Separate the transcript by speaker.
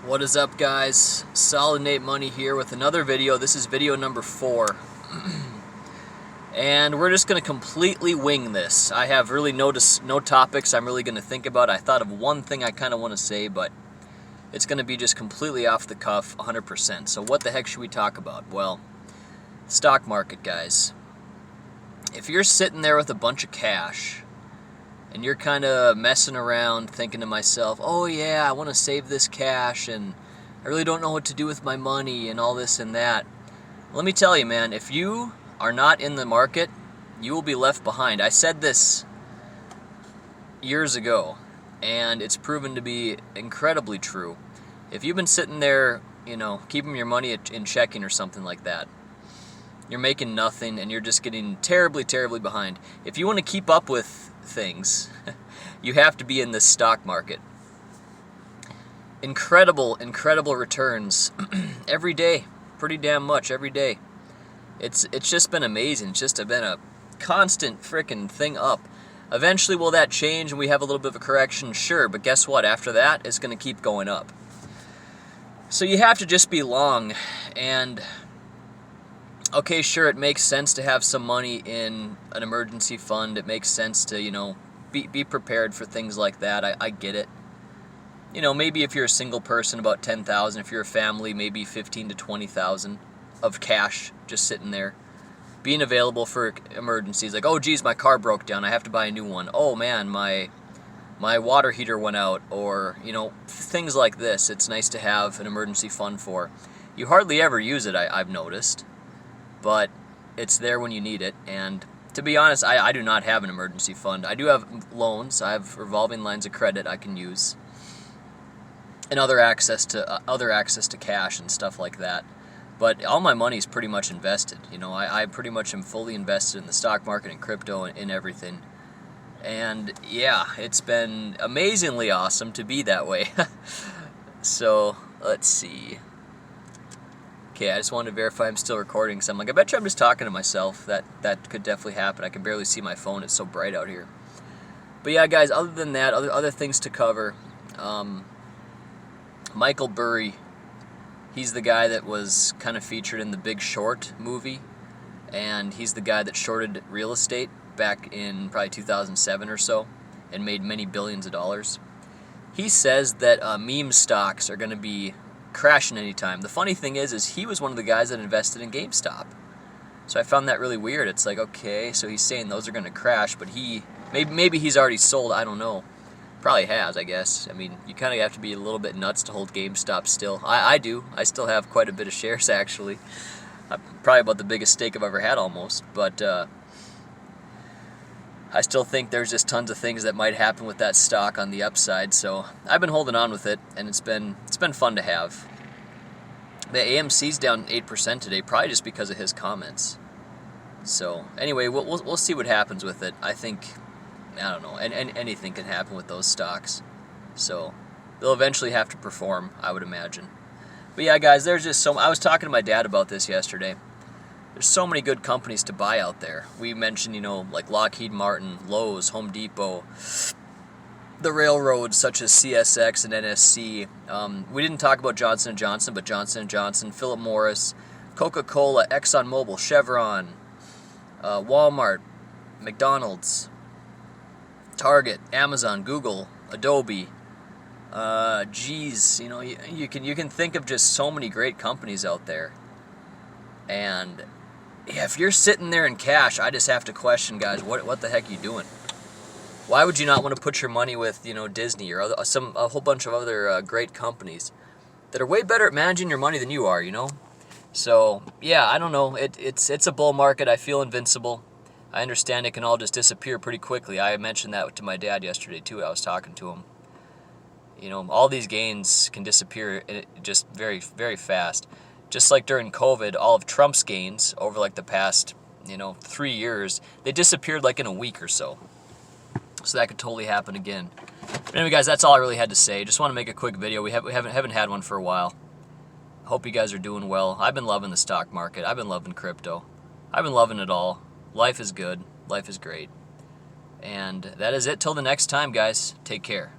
Speaker 1: What is up, guys? Solid Nate Money here with another video. This is video number 4. And we're just going to completely wing this. I have really no topics I'm really going to think about. I thought of one thing I kind of want to say, but it's going to be just completely off the cuff, 100%. So what the heck should we talk about? Well, stock market, guys. If you're sitting there with a bunch of cash and you're kind of messing around thinking to myself, oh yeah, I want to save this cash and I really don't know what to do with my money and all this and that. Let me tell you, man, if you are not in the market, you will be left behind. I said this years ago, and it's proven to be incredibly true. If you've been sitting there, keeping your money in checking or something like that, you're making nothing and you're just getting terribly, terribly behind. If you want to keep up with things, you have to be in this stock market. Incredible returns every day, pretty damn much every day. It's just been amazing. It's just been a constant freaking thing up. Eventually, will that change and we have a little bit of a correction? Sure, but guess what? After that, it's going to keep going up. So you have to just be long. And okay, sure, it makes sense to have some money in an emergency fund. It makes sense to, be prepared for things like that. I get it. Maybe if you're a single person, about 10,000. If you're a family, maybe 15 to 20,000 of cash just sitting there, being available for emergencies. Like, oh geez, my car broke down, I have to buy a new one. Oh man, my water heater went out, or things like this. It's nice to have an emergency fund for. You hardly ever use it, I've noticed, but it's there when you need it. And to be honest, I do not have an emergency fund. I do have loans. I have revolving lines of credit I can use, and other access to cash and stuff like that. But all my money is pretty much invested. I pretty much am fully invested in the stock market and crypto and in everything. And yeah, it's been amazingly awesome to be that way. So let's see. Okay, I just wanted to verify I'm still recording, because I'm like, I bet you I'm just talking to myself. That could definitely happen. I can barely see my phone. It's so bright out here. But yeah, guys, other than that, other things to cover. Michael Burry, he's the guy that was kind of featured in the Big Short movie, and he's the guy that shorted real estate back in probably 2007 or so and made many billions of dollars. He says that meme stocks are going to be crashing anytime. The funny thing is he was one of the guys that invested in GameStop. So I found that really weird. It's like, okay, so he's saying those are going to crash, but maybe he's already sold. I don't know. Probably has, I guess. I mean, you kind of have to be a little bit nuts to hold GameStop still. I do. I still have quite a bit of shares, actually. Probably about the biggest stake I've ever had, almost. But I still think there's just tons of things that might happen with that stock on the upside. So I've been holding on with it, and it's been fun to have. The AMC's down 8% today, probably just because of his comments. So anyway, we'll see what happens with it. I think, I don't know, and anything can happen with those stocks. So they'll eventually have to perform, I would imagine. But yeah, guys, there's just I was talking to my dad about this yesterday. There's so many good companies to buy out there. We mentioned, like Lockheed Martin, Lowe's, Home Depot, the railroads such as CSX and NSC. We didn't talk about Johnson & Johnson, but Johnson & Johnson, Philip Morris, Coca-Cola, ExxonMobil, Chevron, Walmart, McDonald's, Target, Amazon, Google, Adobe. You can think of just so many great companies out there. And yeah, if you're sitting there in cash, I just have to question, guys, what the heck are you doing? Why would you not want to put your money with, Disney or a whole bunch of other great companies that are way better at managing your money than you are, So yeah, I don't know. It's a bull market. I feel invincible. I understand it can all just disappear pretty quickly. I mentioned that to my dad yesterday too. I was talking to him. All these gains can disappear just very, very fast. Just like during COVID, all of Trump's gains over like the past, 3 years, they disappeared like in a week or so. So that could totally happen again. But anyway, guys, that's all I really had to say. Just want to make a quick video. We haven't had one for a while. Hope you guys are doing well. I've been loving the stock market. I've been loving crypto. I've been loving it all. Life is good. Life is great. And that is it till the next time, guys. Take care.